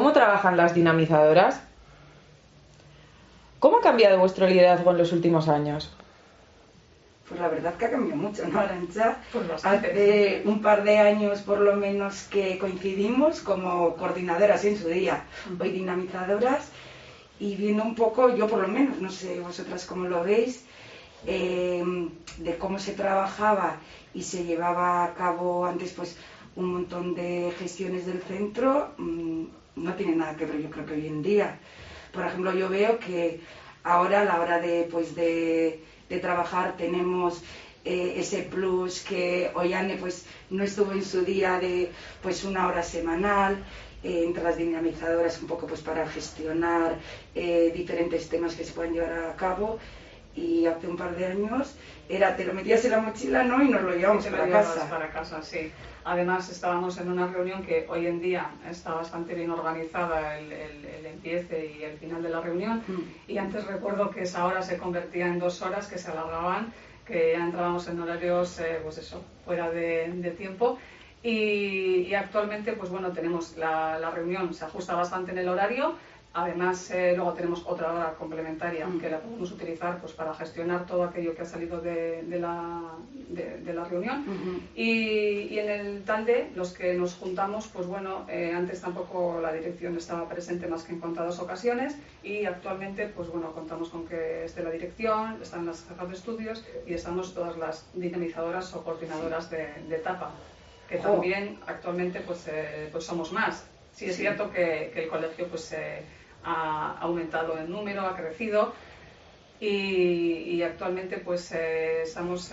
¿Cómo trabajan las dinamizadoras? ¿Cómo ha cambiado vuestro liderazgo en los últimos años? Pues la verdad que ha cambiado mucho, ¿no, Arantxa? Pues bastante. Hace un par de años por lo menos que coincidimos como coordinadoras en su día, hoy dinamizadoras, y viendo un poco, yo por lo menos, no sé vosotras cómo lo veis, de cómo se trabajaba y se llevaba a cabo antes pues un montón de gestiones del centro, no tiene nada que ver yo creo que hoy en día. Por ejemplo, yo veo que ahora a la hora de trabajar tenemos ese plus que Ollane pues no estuvo en su día de pues 1 hora semanal entre las dinamizadoras un poco pues para gestionar diferentes temas que se pueden llevar a cabo, y hace un par de años era te lo metías en la mochila, ¿no? Y nos lo llevamos para casa. Para casa, sí. Además estábamos en una reunión que hoy en día está bastante bien organizada, el empiece y el final de la reunión, y antes recuerdo que esa hora se convertía en 2 horas que se alargaban, que ya entrábamos en horarios pues eso, fuera de tiempo, y actualmente pues bueno, tenemos la reunión, se ajusta bastante en el horario. Además, luego tenemos otra hora complementaria que la podemos utilizar pues, para gestionar todo aquello que ha salido de la reunión. Y en el TALDE, los que nos juntamos, pues bueno, antes tampoco la dirección estaba presente más que en contadas ocasiones, y actualmente pues bueno, contamos con que esté la dirección, están las jefas de estudios y estamos todas las dinamizadoras o coordinadoras de etapa, que también actualmente pues somos más. Sí, es cierto que el colegio pues ha aumentado en número, ha crecido, y actualmente pues estamos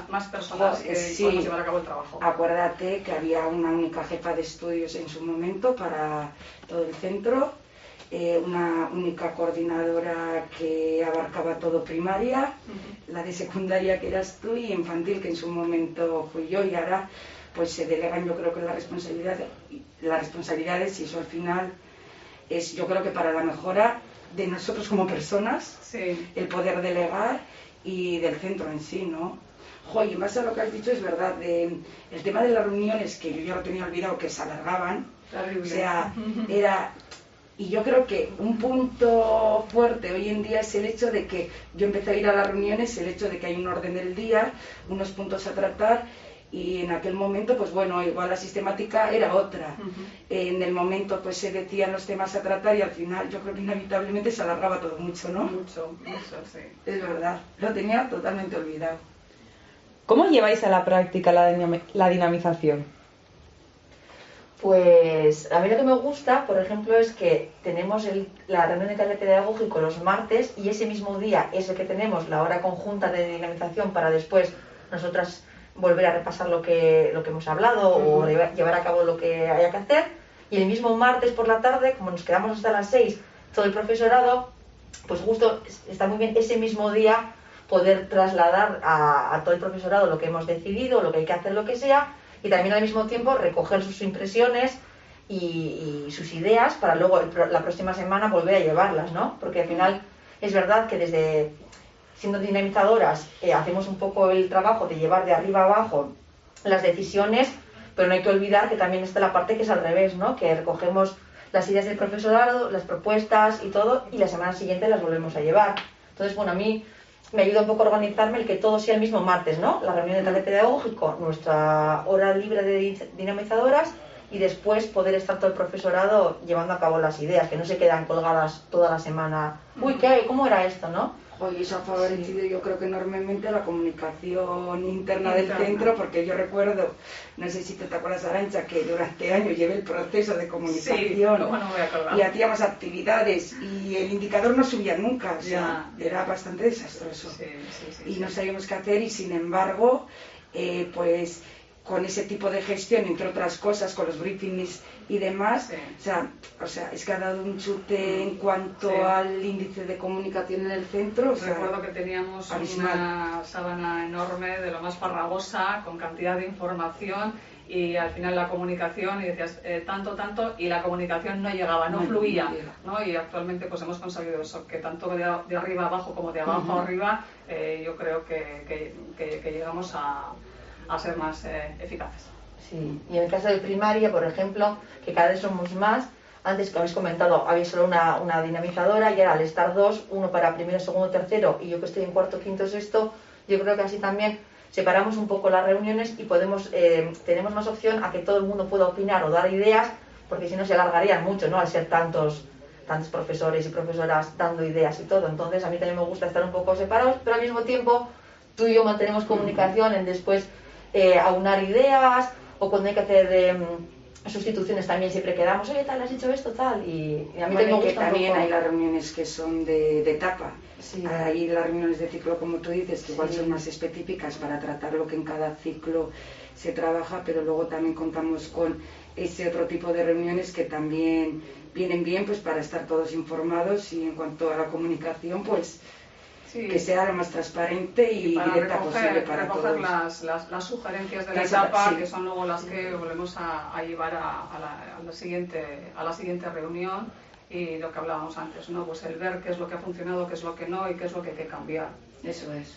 más personas que podemos llevar a cabo el trabajo. Acuérdate que había una única jefa de estudios en su momento para todo el centro, una única coordinadora que abarcaba todo primaria, la de secundaria que eras tú, y infantil que en su momento fui yo, y ahora pues se delegan yo creo que las responsabilidades, y eso al final es yo creo que para la mejora de nosotros como personas, el poder delegar, y del centro en sí, ¿no? Y en base a lo que has dicho es verdad, el tema de las reuniones, que yo ya lo tenía olvidado, que se alargaban, o sea, era... Y yo creo que un punto fuerte hoy en día es el hecho de que yo empecé a ir a las reuniones, el hecho de que hay un orden del día, unos puntos a tratar, y en aquel momento, pues bueno, igual la sistemática era otra. En el momento pues se decían los temas a tratar, y al final yo creo que inevitablemente se alargaba todo mucho, ¿no? Mucho, sí. Es verdad, lo tenía totalmente olvidado. ¿Cómo lleváis a la práctica la dinamización? Pues a mí lo que me gusta, por ejemplo, es que tenemos la reunión de taller pedagógico los martes, y ese mismo día es el que tenemos la hora conjunta de dinamización para después nosotras volver a repasar lo que hemos hablado o llevar a cabo lo que haya que hacer. Y el mismo martes por la tarde, como nos quedamos hasta las 6 todo el profesorado, pues justo está muy bien ese mismo día poder trasladar a todo el profesorado lo que hemos decidido, lo que hay que hacer, lo que sea, y también al mismo tiempo recoger sus impresiones y sus ideas para luego la próxima semana volver a llevarlas, ¿no? Porque al final es verdad que desde siendo dinamizadoras hacemos un poco el trabajo de llevar de arriba abajo las decisiones, pero no hay que olvidar que también está la parte que es al revés, ¿no? Que recogemos las ideas del profesorado, las propuestas y todo, y la semana siguiente las volvemos a llevar. Entonces, bueno, a mí me ayuda un poco a organizarme el que todo sea el mismo martes, ¿no? La reunión de taller pedagógico, nuestra hora libre de dinamizadoras, y después poder estar todo el profesorado llevando a cabo las ideas, que no se quedan colgadas toda la semana. Uy, ¿cómo era esto, no? Y eso ha favorecido yo creo que enormemente la comunicación interna del centro, porque yo recuerdo, no sé si te acuerdas, Arantxa, que durante años llevé el proceso de comunicación, no me voy a acordar, y hacíamos actividades y el indicador no subía nunca, o sea, era bastante desastroso, y no sabíamos qué hacer, y sin embargo, pues con ese tipo de gestión, entre otras cosas, con los briefings y demás, o sea, es que ha dado un chute en cuanto al índice de comunicación en el centro. Recuerdo que teníamos una sábana enorme, de lo más farragosa, con cantidad de información, y al final la comunicación, y decías tanto, y la comunicación no llegaba, no fluía, ¿no? Y actualmente pues hemos conseguido eso, que tanto de arriba abajo como de abajo arriba, yo creo que llegamos a ser más eficaces. Sí, y en el caso de primaria, por ejemplo, que cada vez somos más, antes que habéis comentado, habéis solo una dinamizadora y ahora al estar dos, uno para primero, segundo, tercero y yo que estoy en cuarto, quinto, sexto, yo creo que así también separamos un poco las reuniones y tenemos más opción a que todo el mundo pueda opinar o dar ideas, porque si no se alargarían mucho, ¿no? Al ser tantos profesores y profesoras dando ideas y todo. Entonces a mí también me gusta estar un poco separados, pero al mismo tiempo tú y yo mantenemos comunicación en después aunar ideas, o cuando hay que hacer sustituciones también siempre quedamos, oye, tal, has hecho esto, tal, y a mí Bueno, también me que gusta un también poco. hay las reuniones que son de etapa. Sí. Hay las reuniones de ciclo, como tú dices, que igual Sí. son más específicas para tratar lo que en cada ciclo se trabaja, pero luego también contamos con ese otro tipo de reuniones que también vienen bien pues para estar todos informados, y en cuanto a la comunicación, pues Sí. que sea lo más transparente y para directa posible para recoger todos. las sugerencias de la Esa- etapa, sí. que son luego las que volvemos a llevar a la siguiente reunión, y lo que hablábamos antes, ¿no? Pues el ver qué es lo que ha funcionado, qué es lo que no y qué es lo que hay que cambiar. Eso es.